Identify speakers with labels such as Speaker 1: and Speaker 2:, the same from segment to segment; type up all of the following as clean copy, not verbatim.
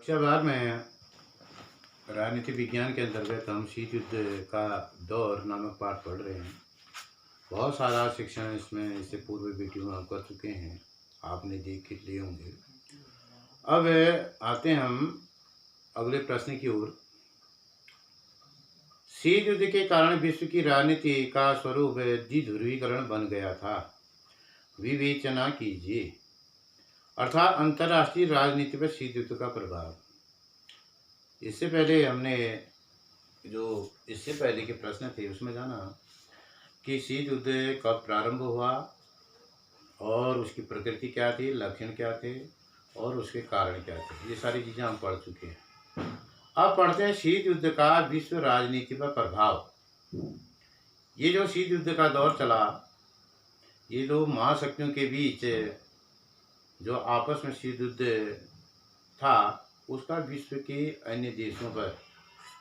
Speaker 1: कक्षा 12 में राजनीति विज्ञान के अंतर्गत हम शीत युद्ध का दौर नामक पाठ पढ़ रहे हैं। बहुत सारा शिक्षण इसमें इससे पूर्व वीडियो में हम कर चुके हैं, आपने देख के लिए होंगे। अब आते हैं हम अगले प्रश्न की ओर। शीत युद्ध के कारण विश्व की राजनीति का स्वरूप द्विध्रुवीकरण बन गया था। विवेचना कीजिए। अर्थात अंतर्राष्ट्रीय राजनीति पर शीत युद्ध का प्रभाव। इससे पहले के प्रश्न थे उसमें जाना कि शीत युद्ध कब प्रारंभ हुआ और उसकी प्रकृति क्या थी, लक्षण क्या थे और उसके कारण क्या थे। ये सारी चीज़ें हम पढ़ चुके हैं। अब पढ़ते हैं शीत युद्ध का विश्व राजनीति पर प्रभाव। ये जो शीत युद्ध का दौर चला, ये दो महाशक्तियों के बीच जो आपस में शीत युद्ध था, उसका विश्व के अन्य देशों पर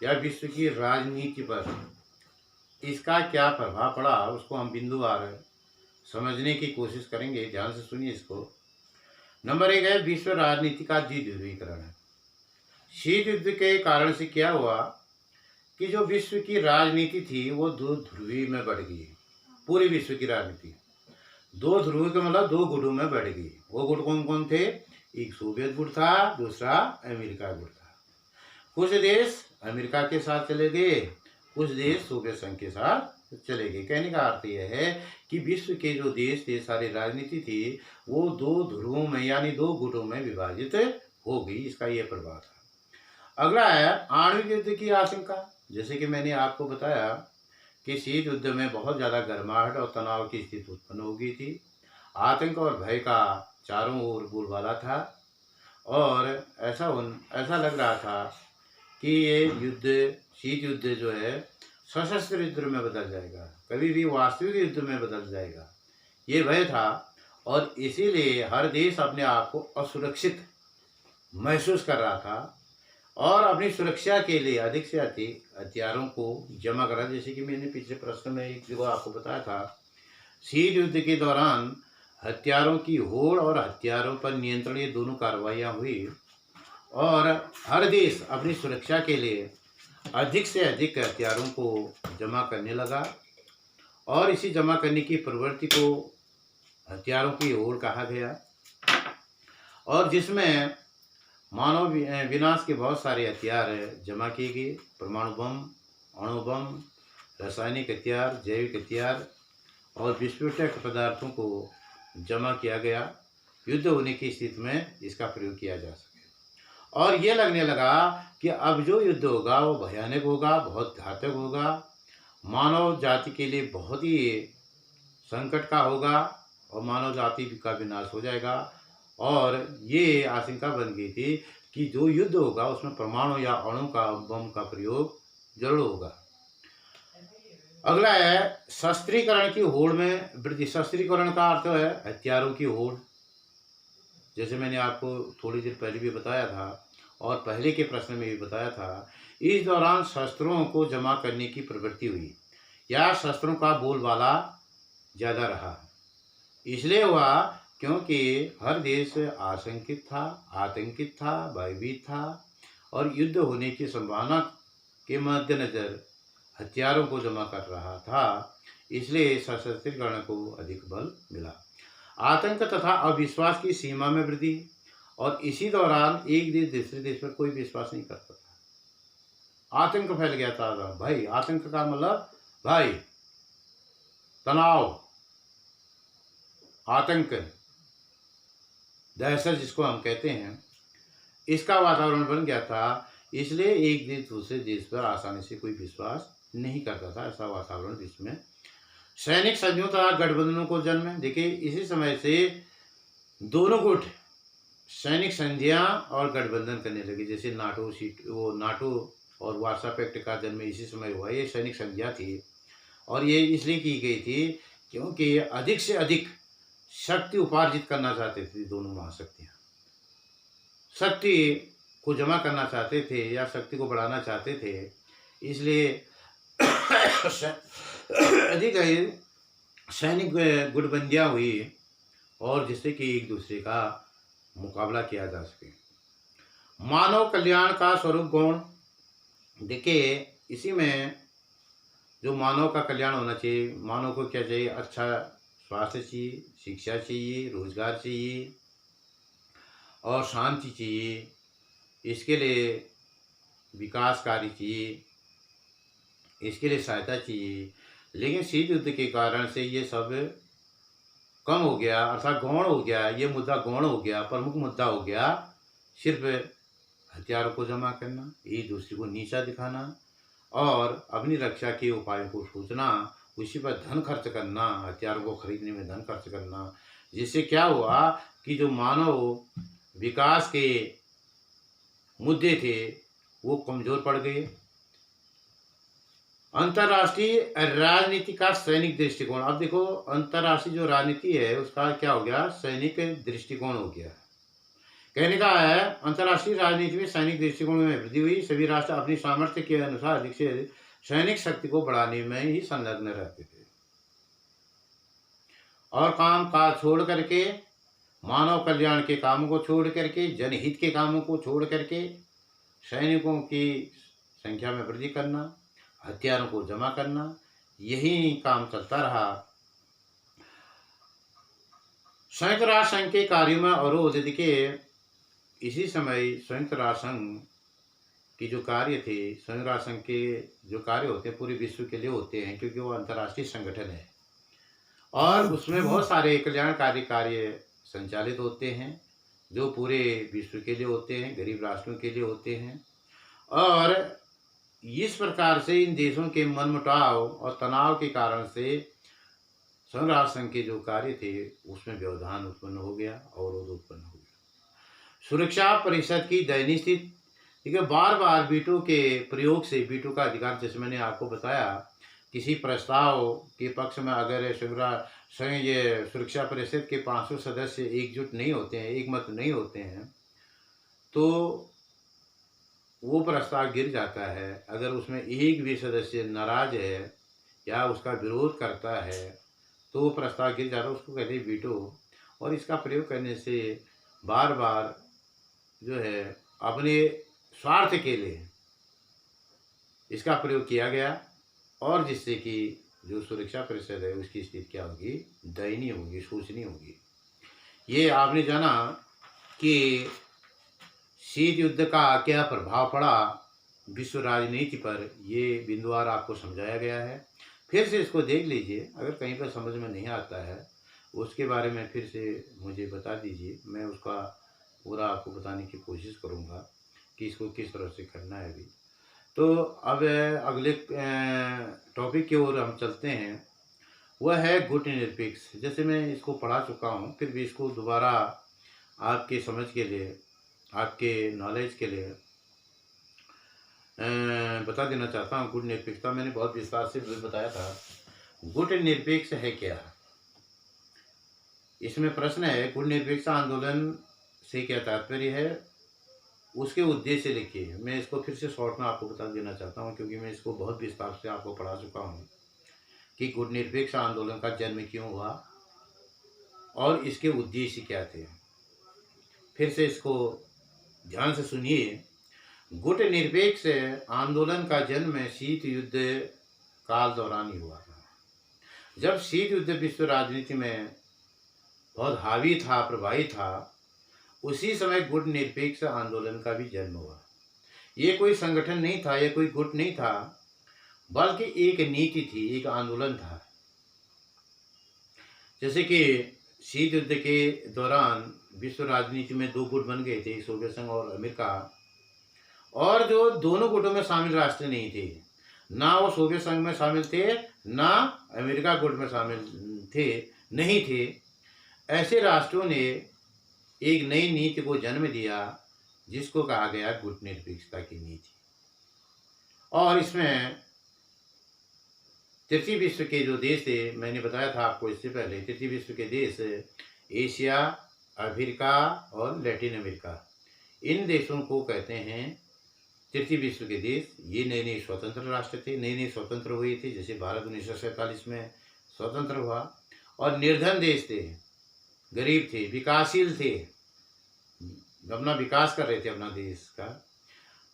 Speaker 1: या विश्व की राजनीति पर इसका क्या प्रभाव पड़ा, उसको हम बिंदुवार समझने की कोशिश करेंगे। ध्यान से सुनिए इसको। नंबर 1 है विश्व राजनीति का द्विध्रुवीकरण। शीत युद्ध के कारण से क्या हुआ कि जो विश्व की राजनीति थी वो दो ध्रुवी में बढ़ गई। पूरी विश्व की राजनीति दो ध्रुव के मतलब दो गुटों में बढ़ गई। वो गुट कौन कौन थे? एक सोवियत गुट था, दूसरा अमेरिका गुट था। कुछ देश अमेरिका के साथ चले गए, कुछ देश सोवियत संघ के साथ चले गए। कहने का अर्थ यह है कि विश्व के जो देश थे, सारी राजनीति थी, वो दो ध्रुवों में यानी दो गुटों में विभाजित हो गई। इसका यह प्रभाव था। अगला है आणविक युद्ध की आशंका। जैसे कि मैंने आपको बताया कि शीत युद्ध में बहुत ज़्यादा गर्माहट और तनाव की स्थिति उत्पन्न हो गई थी। आतंक और भय का चारों ओर बोलबाला था और ऐसा लग रहा था कि ये युद्ध, शीत युद्ध जो है सशस्त्र युद्ध में बदल जाएगा, कभी भी वास्तविक युद्ध में बदल जाएगा, ये भय था। और इसीलिए हर देश अपने आप को असुरक्षित महसूस कर रहा था और अपनी सुरक्षा के लिए अधिक से अधिक हथियारों को जमा करा। जैसे कि मैंने पिछले प्रश्न में एक जगह आपको बताया था, शीत युद्ध के दौरान हथियारों की होड़ और हथियारों पर नियंत्रण, ये दोनों कार्रवाइयाँ हुई और हर देश अपनी सुरक्षा के लिए अधिक से अधिक हथियारों को जमा करने लगा और इसी जमा करने की प्रवृत्ति को हथियारों की होड़ कहा गया। और जिसमें मानव विनाश के बहुत सारे हथियार जमा किए गए। परमाणु बम, अणु बम, रासायनिक हथियार, जैविक हथियार और विस्फोटक पदार्थों को जमा किया गया। युद्ध होने की स्थिति में इसका प्रयोग किया जा सके। और ये लगने लगा कि अब जो युद्ध होगा वो भयानक होगा, बहुत घातक होगा, मानव जाति के लिए बहुत ही संकट का होगा और मानव जाति का विनाश हो जाएगा। और ये आशंका बन गई थी कि जो युद्ध होगा उसमें परमाणु या अणु का बम का प्रयोग जरूर होगा। अगला है शस्त्रीकरण की होड़ में वृद्धि। शस्त्रीकरण का अर्थ है हथियारों की होड़। जैसे मैंने आपको थोड़ी देर पहले भी बताया था और पहले के प्रश्न में भी बताया था, इस दौरान शस्त्रों को जमा करने की प्रवृत्ति हुई या शस्त्रों का बोलबाला ज़्यादा रहा। इसलिए हुआ क्योंकि हर देश आशंकित था, आतंकित था, भयभीत था और युद्ध होने की संभावना के मद्देनजर हथियारों को जमा कर रहा था। इसलिए सशस्त्रीकरण को अधिक बल मिला। आतंक तथा अविश्वास की सीमा में वृद्धि। और इसी दौरान एक देश दूसरे देश पर कोई विश्वास नहीं करता था। आतंक फैल गया था। भाई, आतंक का मतलब भाई तनाव, आतंक, दहशत जिसको हम कहते हैं, इसका वातावरण बन गया था। इसलिए एक देश दूसरे देश पर आसानी से कोई विश्वास नहीं करता था। ऐसा वातावरण विश्व में सैनिक संधियों तथा गठबंधनों को जन्म। देखिए, इसी समय से दोनों गुट सैनिक संधियां और गठबंधन करने लगे। जैसे नाटो और वार्सा पैक्ट का जन्म इसी समय हुआ। ये सैनिक संधियां थी और ये इसलिए की गई थी क्योंकि अधिक से अधिक शक्ति उपार्जित करना चाहते थे। दोनों महाशक्तियां शक्ति को जमा करना चाहते थे या शक्ति को बढ़ाना चाहते थे। इसलिए अधिक सैनिक गुटबंदियाँ हुई और जिससे कि एक दूसरे का मुकाबला किया जा सके। मानव कल्याण का स्वरूप गुण। देखिए, इसी में जो मानव का कल्याण होना चाहिए, मानव को क्या चाहिए? अच्छा स्वास्थ्य चाहिए, शिक्षा चाहिए, रोजगार चाहिए और शांति चाहिए। इसके लिए विकास कार्य चाहिए, इसके लिए सहायता चाहिए। लेकिन शीत युद्ध के कारण से ये सब कम हो गया, अर्थात गौण हो गया। ये मुद्दा गौण हो गया, प्रमुख मुद्दा हो गया सिर्फ हथियारों को जमा करना, एक दूसरे को नीचा दिखाना और अपनी रक्षा के उपायों को सोचना, उसी पर धन खर्च करना, हथियारों को खरीदने में धन खर्च करना। जिससे क्या हुआ कि जो मानव विकास के मुद्दे थे वो कमजोर पड़ गए। अंतर्राष्ट्रीय राजनीति का सैनिक दृष्टिकोण। अब देखो, अंतर्राष्ट्रीय जो राजनीति है उसका क्या हो गया? सैनिक दृष्टिकोण हो गया। कहने का है, अंतर्राष्ट्रीय राजनीति में सैनिक दृष्टिकोण में वृद्धि हुई। सभी राष्ट्र अपनी सामर्थ्य के अनुसार अधिक से अधिक सैनिक शक्ति को बढ़ाने में ही संलग्न रहते थे और काम काज छोड़ करके, मानव कल्याण के कामों को छोड़ करके, जनहित के कामों को छोड़ करके सैनिकों की संख्या में वृद्धि करना, हथियारों को जमा करना, यही काम चलता रहा। संयुक्त राष्ट्र संघ के कार्यों में अवरोध। देखिए, इसी समय संयुक्त राष्ट्र संघ के जो कार्य थे, संयुक्त राष्ट्र संघ के जो कार्य होते हैं पूरे विश्व के लिए होते हैं, क्योंकि वो अंतर्राष्ट्रीय संगठन है और उसमें बहुत सारे कल्याणकारी कार्य संचालित होते हैं जो पूरे विश्व के लिए होते हैं, गरीब राष्ट्रों के लिए होते हैं। और इस प्रकार से इन देशों के मनमुटाव और तनाव के कारण से संयुक्त राष्ट्र संघ के जो कार्य थे उसमें व्यवधान उत्पन्न हो गया, अवरोध उत्पन्न हो गया। सुरक्षा परिषद की दयनीय स्थिति। देखिए, बार बार वीटो के प्रयोग से, वीटो का अधिकार जैसे मैंने आपको बताया, किसी प्रस्ताव के पक्ष में अगर ये सुरक्षा परिषद के 500 सदस्य एकजुट नहीं होते हैं, एक मत नहीं होते हैं, तो वो प्रस्ताव गिर जाता है। अगर उसमें एक भी सदस्य नाराज है या उसका विरोध करता है तो वो प्रस्ताव गिर जाता है, उसको कहते हैं वीटो। और इसका प्रयोग करने से बार बार जो है अपने स्वार्थ के लिए इसका प्रयोग किया गया और जिससे कि जो सुरक्षा परिषद है उसकी स्थिति क्या होगी? दयनीय होगी, शोचनीय होगी। ये आपने जाना कि शीत युद्ध का क्या प्रभाव पड़ा विश्व राजनीति पर, ये बिंदुवार आपको समझाया गया है। फिर से इसको देख लीजिए, अगर कहीं पर समझ में नहीं आता है उसके बारे में फिर से मुझे बता दीजिए, मैं उसका पूरा आपको बताने की कोशिश करूँगा कि इसको किस तरह से करना है अभी। तो अब अगले टॉपिक की ओर हम चलते हैं, वह है गुट निरपेक्ष। जैसे मैं इसको पढ़ा चुका हूँ, फिर भी इसको दोबारा आपके समझ के लिए, आपके नॉलेज के लिए बता देना चाहता हूँ। गुट निरपेक्षता मैंने बहुत विस्तार से बताया था। गुट निरपेक्ष है क्या? इसमें प्रश्न है, गुट निरपेक्ष आंदोलन से क्या तात्पर्य है, उसके उद्देश्य लिखिए। मैं इसको फिर से शॉर्ट में आपको बता देना चाहता हूँ, क्योंकि मैं इसको बहुत विस्तार से आपको पढ़ा चुका हूँ कि गुट निरपेक्ष आंदोलन का जन्म क्यों हुआ और इसके उद्देश्य क्या थे। फिर से इसको ध्यान से सुनिए। गुट निरपेक्ष आंदोलन का जन्म शीत युद्ध काल दौरान ही हुआ था। जब शीत युद्ध विश्व राजनीति में बहुत हावी था, प्रभावी था, उसी समय गुट निरपेक्ष आंदोलन का भी जन्म हुआ। ये कोई संगठन नहीं था, ये कोई गुट नहीं था, बल्कि एक नीति थी, एक आंदोलन था। जैसे कि शीत युद्ध के दौरान विश्व राजनीति में दो गुट बन गए थे, सोवियत संघ और अमेरिका। और जो दोनों गुटों में शामिल राष्ट्र नहीं थे, ना वो सोवियत संघ में शामिल थे, ना अमेरिका गुट में शामिल थे, नहीं थे। ऐसे राष्ट्रों ने एक नई नीति को जन्म दिया जिसको कहा गया गुट निरपेक्षता की नीति। और इसमें तृतीय विश्व के जो देश थे, मैंने बताया था आपको इससे पहले, तृतीय विश्व के देश एशिया, अफ्रीका और लैटिन अमेरिका, इन देशों को कहते हैं तृतीय विश्व के देश। ये नए नए स्वतंत्र राष्ट्र थे, नए नए स्वतंत्र हुए थे। जैसे भारत 1947 में स्वतंत्र हुआ। और निर्धन देश थे, गरीब थे, विकासशील थे, अपना विकास कर रहे थे अपना देश का।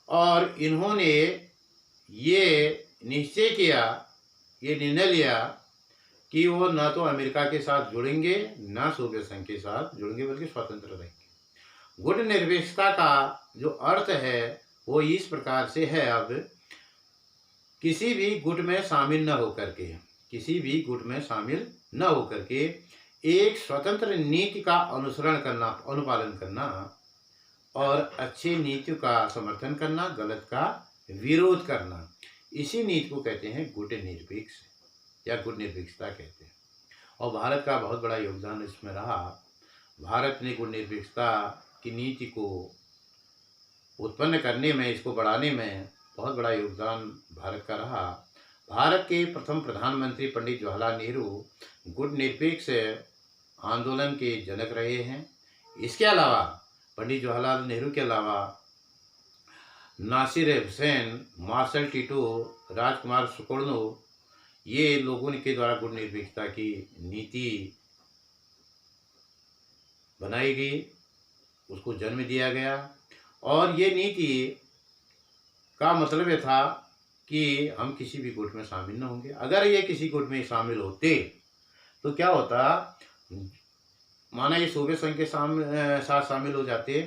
Speaker 1: और इन्होंने ये निश्चय किया, ये निर्णय लिया कि वो न तो अमेरिका के साथ जुड़ेंगे, न सोवियत संघ के साथ जुड़ेंगे, बल्कि स्वतंत्र रहेंगे। गुट निरपेक्षता का जो अर्थ है वो इस प्रकार से है, अब किसी भी गुट में शामिल न होकर के, किसी भी गुट में शामिल न होकर के एक स्वतंत्र नीति का अनुसरण करना, अनुपालन करना, और अच्छी नीति का समर्थन करना, गलत का विरोध करना, इसी नीति को कहते हैं गुट निरपेक्ष या गुट निरपेक्षता कहते हैं। और भारत का बहुत बड़ा योगदान इसमें रहा। भारत ने गुट निरपेक्षता की नीति को उत्पन्न करने में, इसको बढ़ाने में बहुत बड़ा योगदान भारत का रहा। भारत के प्रथम प्रधानमंत्री पंडित जवाहरलाल नेहरू गुट निरपेक्ष आंदोलन के जनक रहे हैं। इसके अलावा पंडित जवाहरलाल नेहरू के अलावा नासिर हुसैन, मार्शल टिटो, राजकुमार सुकर्णो, ये लोगों के द्वारा गुट निरपेक्षता की नीति बनाई गई, उसको जन्म दिया गया। और ये नीति का मतलब ये था कि हम किसी भी गुट में शामिल न होंगे। अगर ये किसी गुट में शामिल होते तो क्या होता, माना ये सोवियत संघ के साथ शामिल हो जाते